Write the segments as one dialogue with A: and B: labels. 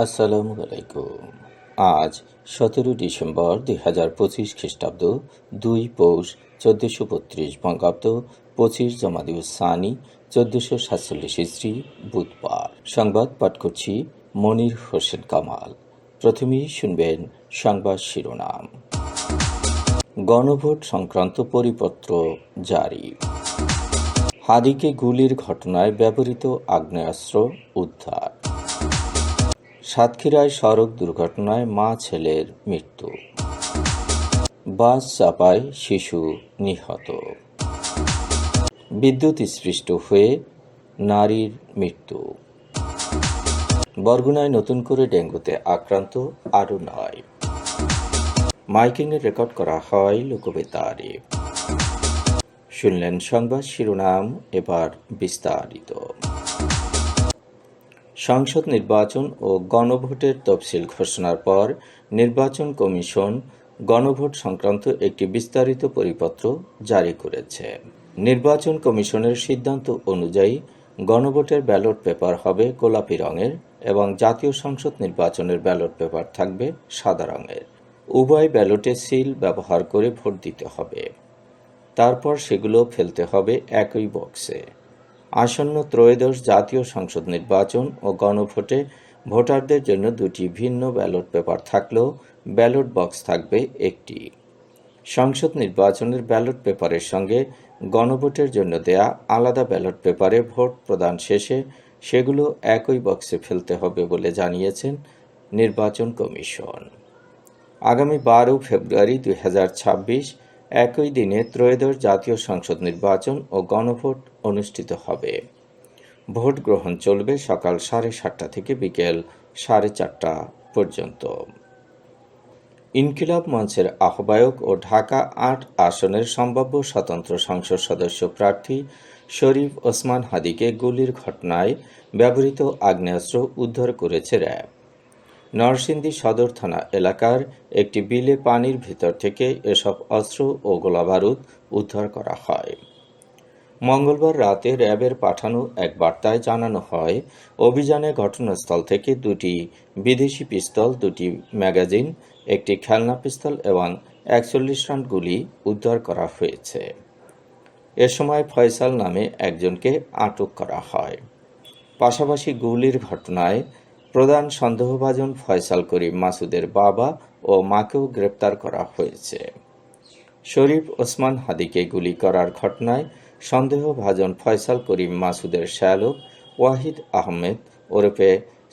A: আসসালামু আলাইকুম। আজ 17 ডিসেম্বর 2025 খ্রিস্টাব্দ, 2 পৌষ 1432 বঙ্গাব্দ, 25 জমাদিউস সানি 1447 ইসরি, বুধবার। সংবাদ পাঠ করছি মনির হোসেন কামাল। প্রথমেই শুনবেন সংবাদ শিরোনাম। গণভোট সংক্রান্ত পরিপত্র জারি। হাদিকে গুলির ঘটনায় ব্যবহৃত আগ্নেয়াস্ত্র উদ্ধার। সাতক্ষীরায় সড়ক দুর্ঘটনায় মা ছেলের মৃত্যু। বাস চাপায় শিশু নিহত। বিদ্যুৎস্পৃষ্ট হয়ে নারীর মৃত্যু। বরগুনায় নতুন করে ডেঙ্গুতে আক্রান্ত আরও 9। মাইকিংয়ে রেকর্ড করা হয় লোকবেতারে। শুনলেন সংবাদ শিরোনাম, এবার বিস্তারিত। সংসদ নির্বাচন ও গণভোটের তফসিল ঘোষণার পর নির্বাচন কমিশন গণভোট সংক্রান্ত একটি বিস্তারিত পরিপত্র জারি করেছে। নির্বাচন কমিশনের সিদ্ধান্ত অনুযায়ী গণভোটের ব্যালট পেপার হবে গোলাপি রঙের এবং জাতীয় সংসদ নির্বাচনের ব্যালট পেপার থাকবে সাদা রঙের। উভয় ব্যালটে সিল ব্যবহার করে ভোট দিতে হবে। তারপর সেগুলো ফেলতে হবে একই বক্সে। আসন্ন ত্রয়োদশ জাতীয় সংসদ নির্বাচন ও গণভোটে ভোটারদের জন্য দুটি ভিন্ন ব্যালট পেপার থাকলেও ব্যালট বক্স থাকবে একটি। সংসদ নির্বাচনের ব্যালট পেপারের সঙ্গে গণভোটের জন্য দেয়া আলাদা ব্যালট পেপারে ভোট প্রদান শেষে সেগুলো একই বক্সে ফেলতে হবে বলে জানিয়েছেন নির্বাচন কমিশন। আগামী 12 ফেব্রুয়ারি 2026 একই দিনে ত্রয়োদশ জাতীয় সংসদ নির্বাচন ও গণভোট অনুষ্ঠিত হবে। ভোট গ্রহণ চলবে সকাল 7:30 থেকে বিকেল 4:30 পর্যন্ত। ইনকিলাব মঞ্চের আহ্বায়ক ও ঢাকা 8 আসনের সম্ভাব্য স্বতন্ত্র সংসদ সদস্য প্রার্থী শরীফ ওসমান হাদিকে গুলির ঘটনায় ব্যবহৃত আগ্নেয়াস্ত্র উদ্ধার করেছে র্যাব। নরসিংদী সদর থানা এলাকার একটি বিলে পানির ভিতর থেকে এসব অস্ত্র ও গোলাবারুদ উদ্ধার করা হয়। মঙ্গলবার রাতে র্যাবের পাঠানো এক বার্তায় জানানো হয়, অভিযানে ঘটনাস্থল থেকে দুটি বিদেশি পিস্তল, দুটি ম্যাগাজিন, একটি খেলনা পিস্তল এবং 41 রাউন্ড গুলি উদ্ধার করা হয়েছে। এ সময় ফয়সাল নামে একজনকে আটক করা হয়। পাশাপাশি গুলির ঘটনায় প্রধান সন্দেহভাজন ফয়সাল করিম মাসুদের বাবা ও মাকেও গ্রেপ্তার করা হয়েছে। শরীফ ওসমান হাদিকে গুলি করার ঘটনায় সন্দেহভাজন ফয়সাল করিম মাসুদের শ্যালক ওয়াহিদ আহমেদ ওরফে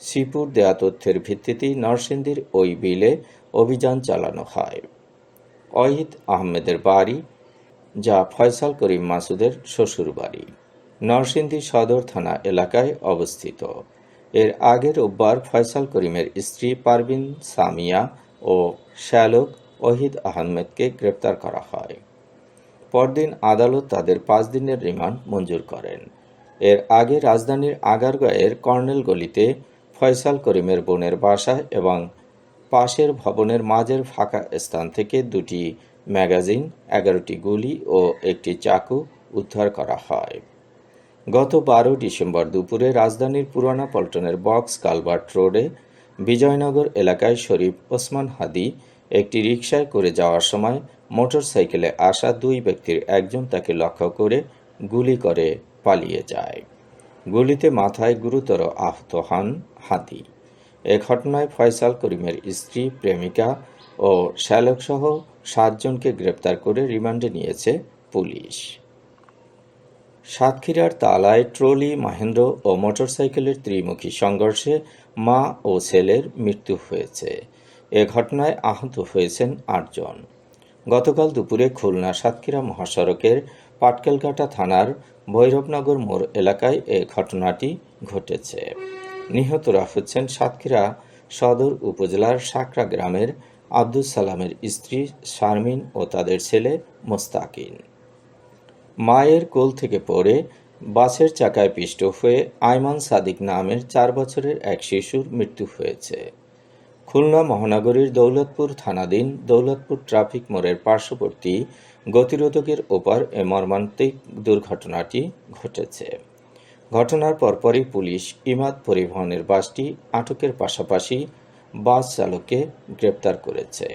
A: শিপুর দেয়া তথ্যের ভিত্তিতেই নরসিংদীর ওই বিলে অভিযান চালানো হয়। ওয়াহিদ আহমেদের বাড়ি, যা ফয়সাল করিম মাসুদের শ্বশুর বাড়ি, নরসিংদী সদর থানা এলাকায় অবস্থিত। এর আগে রোববার ফয়সাল করিমের স্ত্রী পারভিন সামিয়া ও শ্যালক ওয়াহিদ আহমেদকে গ্রেপ্তার করা হয়। পরদিন আদালত তাদের 5 দিনের রিমান্ড মঞ্জুর করেন। এর আগে রাজধানীর আগারগাঁয়ের কর্নেল গলিতে ফয়সাল করিমের বোনের বাসায় এবং পাশের ভবনের মাঝের ফাঁকা স্থান থেকে দুটি ম্যাগাজিন, 11টি গুলি ও একটি চাকু উদ্ধার করা হয়। গত 12 ডিসেম্বর দুপুরে রাজধানীর পুরানা পল্টনের বক্স কালভার্ট রোডে বিজয়নগর এলাকায় শরীফ ওসমান হাদি একটি রিকশায় করে যাওয়ার সময় মোটরসাইকেলে আসা 2 ব্যক্তির একজন তাকে লক্ষ্য করে গুলি করে পালিয়ে যায়। গুলিতে মাথায় গুরুতর আহত হন হাদি। এ ঘটনায় ফয়সাল করিমের স্ত্রী, প্রেমিকা ও শ্যালকসহ 7 জনকে গ্রেপ্তার করে রিমান্ডে নিয়েছে পুলিশ। সাতক্ষীরার তালায় ট্রলি, মাহেন্দ্র ও মোটরসাইকেলের ত্রিমুখী সংঘর্ষে মা ও ছেলের মৃত্যু হয়েছে। এ ঘটনায় আহত হয়েছেন 8 জন। গতকাল দুপুরে খুলনা সাতক্ষীরা মহাসড়কের পাটকেলঘাটা থানার ভৈরবনগর মোড় এলাকায় এ ঘটনাটি ঘটেছে। নিহতরা হচ্ছেন সাতক্ষীরা সদর উপজেলার সাকরা গ্রামের আব্দুস সালামের স্ত্রী শারমিন ও তাদের ছেলে মোস্তাকিন। মায়ের কোল থেকে পড়ে বাসের চাকায় পিষ্ট হয়ে আয়মান সাদিক নামের 4 বছরের এক শিশুর মৃত্যু হয়েছে। খুলনা মহানগরীর দৌলতপুর থানাধীন দৌলতপুর ট্রাফিক মোড়ের পার্শ্ববর্তী গতিরোধকের ওপার এ মর্মান্তিক দুর্ঘটনাটি ঘটেছে। ঘটনার পরপরই পুলিশ ইমাদ পরিবহনের বাসটি আটকের পাশাপাশি বাস চালককে গ্রেপ্তার করেছে।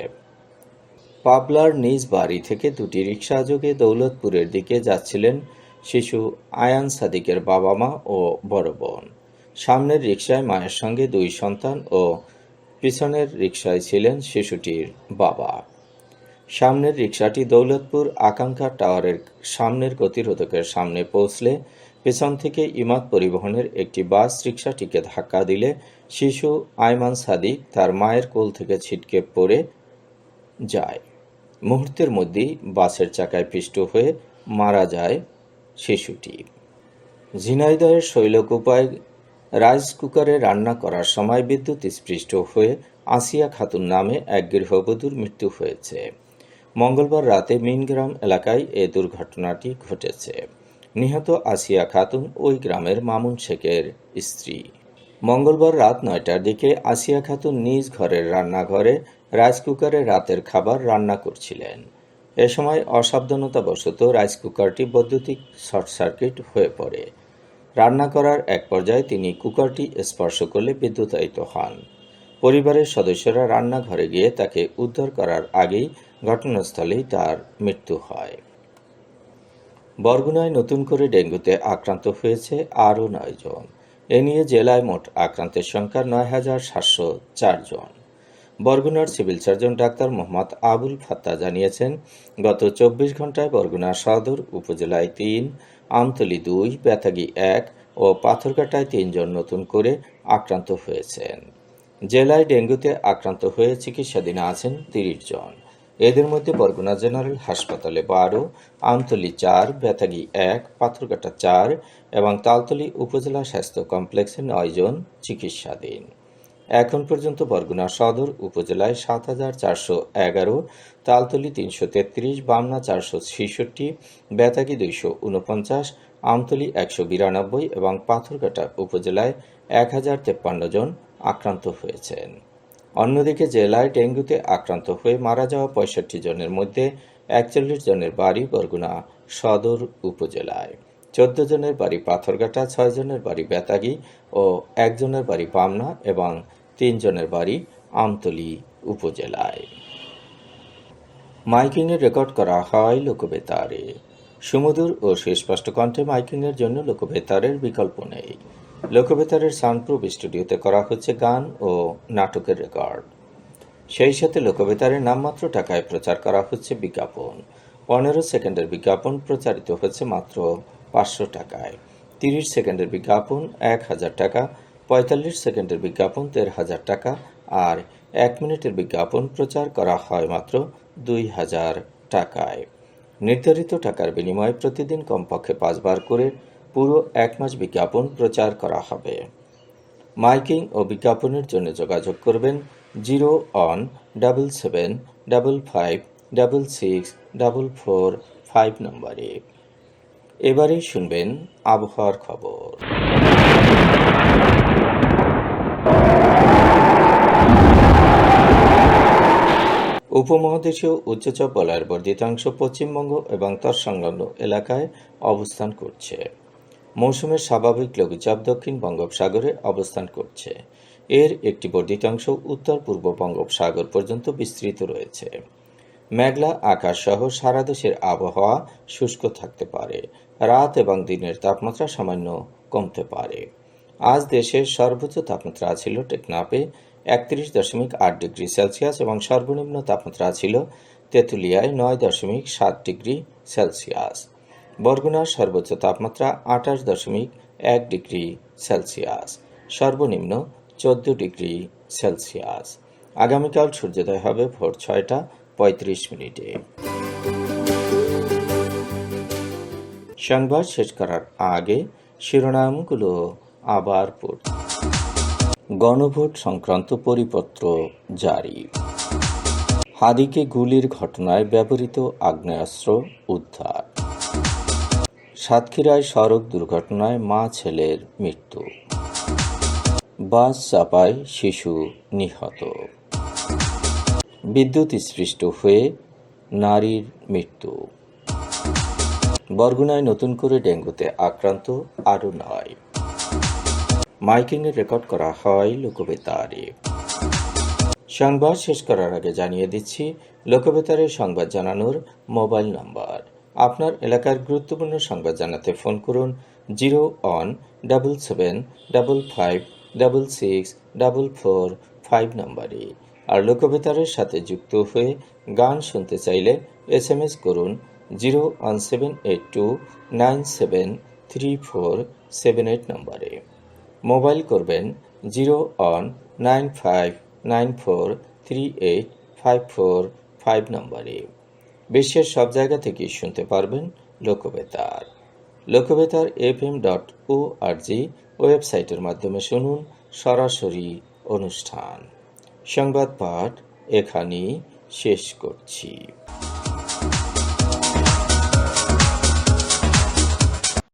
A: পাবলার নিজ বাড়ি থেকে দুটি রিকশাযোগে দৌলতপুরের দিকে যাচ্ছিলেন শিশু আয়ান সাদিকের বাবা মা ও বড় বোন। সামনের রিকশায় মায়ের সঙ্গে দুই সন্তান ও পিছনের রিকশায় ছিলেন শিশুটির বাবা। সামনের রিকশাটি দৌলতপুর আকাঙ্ক্ষা টাওয়ারের সামনের গতিরোধকের সামনে পৌঁছলে পেছন থেকে ইমাদ পরিবহনের একটি বাস রিকশাটিকে ধাক্কা দিলে শিশু আয়মান সাদিক তার মায়ের কোল থেকে ছিটকে পড়ে যায়। মুহূর্তের মধ্যেই বাসের চাকায় পিষ্ট হয়ে মারা যায় শিশুটি। ঝিনাইদহের শৈলকুপায় রাইস কুকারে রান্না করার সময় বিদ্যুৎ স্পৃষ্ট হয়ে আসিয়া খাতুন নামে এক গৃহবধূর মৃত্যু হয়েছে। মঙ্গলবার রাতে মিনগ্রাম এলাকায় এ দুর্ঘটনাটি ঘটেছে। নিহত আসিয়া খাতুন ওই গ্রামের মামুন শেখের স্ত্রী। মঙ্গলবার রাত 9টার দিকে আসিয়া খাতুন নিজ ঘরের রান্নাঘরে রাইস কুকারে রাতের খাবার রান্না করছিলেন। এ সময় অসাবধানতাবশত রাইস কুকারটি বৈদ্যুতিক শর্ট সার্কিট হয়ে পড়ে। রান্না করার এক পর্যায়ে তিনি কুকারটি স্পর্শ করলে বিদ্যুতায়িত হন। পরিবারের সদস্যরা রান্নাঘরে গিয়ে তাকে উদ্ধার করার আগেই ঘটনাস্থলেই তার মৃত্যু হয়। বরগুনায় নতুন করে ডেঙ্গুতে আক্রান্ত হয়েছে আরও 9 জন। এ নিয়ে জেলায় মোট আক্রান্তের সংখ্যা ৯,৭০৪ জন। বরগুনার civil surgeon doctor Mohammad Abul Fatta জানিয়েছেন, গত 24 ঘন্টায় বরগুনা সদর উপজেলায় 3, আমতলী 2, বেতাগী 1 ও পাথরঘাটায় 3 জন নতুন করে আক্রান্ত হয়েছেন। জেলায় ডেঙ্গুতে আক্রান্ত হয়ে চিকিৎসাধীনে আছেন 30 জন। এদের মধ্যে বরগুনা জেনারেল হাসপাতালে 12, আমতলী 4, বেতাগী 1, পাথরঘাটা 4 এবং তালতলী উপজেলা স্বাস্থ্য কমপ্লেক্সে 9 জন চিকিৎসাধীন। এখন পর্যন্ত বরগুনা সদর উপজেলায় 7,411, তালতলী 333, বামনা 466, বেতাগী 249, আমতলী 192 এবং পাথরঘাটা উপজেলায় 1053 জন আক্রান্ত হয়েছেন। অন্যদিকে জেলায় ডেঙ্গুতে আক্রান্ত হয়ে মারা যাওয়া 65 জনের মধ্যে 41 জনের বাড়ি বরগুনা সদর উপজেলায়, 14 জনের বাড়ি পাথরঘাটা, 6 জনের বাড়ি বেতাগী ও 1 জনের বাড়ি বামনা এবং 3 জনের বাড়ি আমতলী উপজেলায়। মাইকিংয়ে রেকর্ড করা হয় লোকবেতারে। সুমধুর ও সুস্পষ্ট কণ্ঠে মাইকিংয়ের জন্য লোকবেতারের বিকল্প নেই। লোকবেতারের সাউন্ডপ্রুফ স্টুডিওতে করা হচ্ছে গান ও নাটকের রেকর্ড। সেই সাথে লোকবেতারের নামমাত্র টাকায় প্রচার করা হচ্ছে বিজ্ঞাপন। 15 সেকেন্ডের বিজ্ঞাপন প্রচারিত হচ্ছে মাত্র 500 টাকায়, 30 সেকেন্ডের বিজ্ঞাপন 1000 টাকা, 45 সেকেন্ডের বিজ্ঞাপন 13,000 টাকা আর 1 মিনিটের বিজ্ঞাপন প্রচার করা হয় মাত্র 2000 টাকায়। নির্ধারিত টাকার বিনিময়ে প্রতিদিন কমপক্ষে 5 বার করে পুরো 1 মাস বিজ্ঞাপন প্রচার করা হবে। মাইকিং ও বিজ্ঞাপনের জন্য যোগাযোগ করবেন 0-1-755-666-445 নম্বরে। এবারে শুনবেন আবহাওয়ার খবর। উপমহাদেশীয় উচ্চচাপ বলয়ের বর্ধিতাংশ পশ্চিমবঙ্গ এবং তৎসংলগ্ন এলাকায় অবস্থান করছে। মৌসুমের স্বাভাবিক লঘুচাপ দক্ষিণ বঙ্গোপসাগরে অবস্থান করছে। এর একটি বর্ধিতাংশ উত্তর পূর্ব বঙ্গোপসাগর পর্যন্ত বিস্তৃত রয়েছে। মেঘলা আকাশ সহ সারা দেশের আবহাওয়া শুষ্ক থাকতে পারে। রাত এবং দিনের তাপমাত্রা সামান্য কমতে পারে। আজ দেশের সর্বোচ্চ তাপমাত্রা ছিল টেকনাফে 31.8 ডিগ্রি সেলসিয়াস এবং সর্বনিম্ন তাপমাত্রা ছিল তেঁতুলিয়ায় 9.7 ডিগ্রি সেলসিয়াস। বরগুনার সর্বোচ্চ তাপমাত্রা 28.1 ডিগ্রি সেলসিয়াস, সর্বনিম্ন 14 ডিগ্রি সেলসিয়াস। আগামীকাল সূর্যোদয় হবে ভোর 6:35। সংবাদ শেষ করার আগে শিরোনামগুলো আবার পড়ি। গণভোট সংক্রান্ত পরিপত্র জারি। হাদিকে গুলির ঘটনায় ব্যবহৃত আগ্নেয়াস্ত্র উদ্ধার। সাতক্ষীরায় সড়ক দুর্ঘটনায় মা ছেলের মৃত্যু। বাস চাপায় শিশু নিহত। বিদ্যুৎ স্পৃষ্ট হয়ে নারীর মৃত্যু। বরগুনায় নতুন করে ডেঙ্গুতে আক্রান্ত আরও 9। মাইকিংয়ে রেকর্ড করা হয় লোকবেতারে। সংবাদ শেষ করার আগে জানিয়ে দিচ্ছি লোকবেতারে সংবাদ জানানোর মোবাইল নম্বর। আপনার এলাকার গুরুত্বপূর্ণ সংবাদ জানাতে ফোন করুন 0177556644 নম্বরে। আর লোকবেতারের সাথে যুক্ত হয়ে গান শুনতে চাইলে SMS করুন 01782973478 নম্বরে। মোবাইল করবেন 01959438545 নম্বরে। বিশ্বের সব জায়গা থেকে শুনতে পারবেন লোকবেতার। লোকবেতার FM.org ওয়েবসাইটের মাধ্যমে শুনুন সরাসরি অনুষ্ঠান। সংবাদ পাঠ এখানেই শেষ করছি।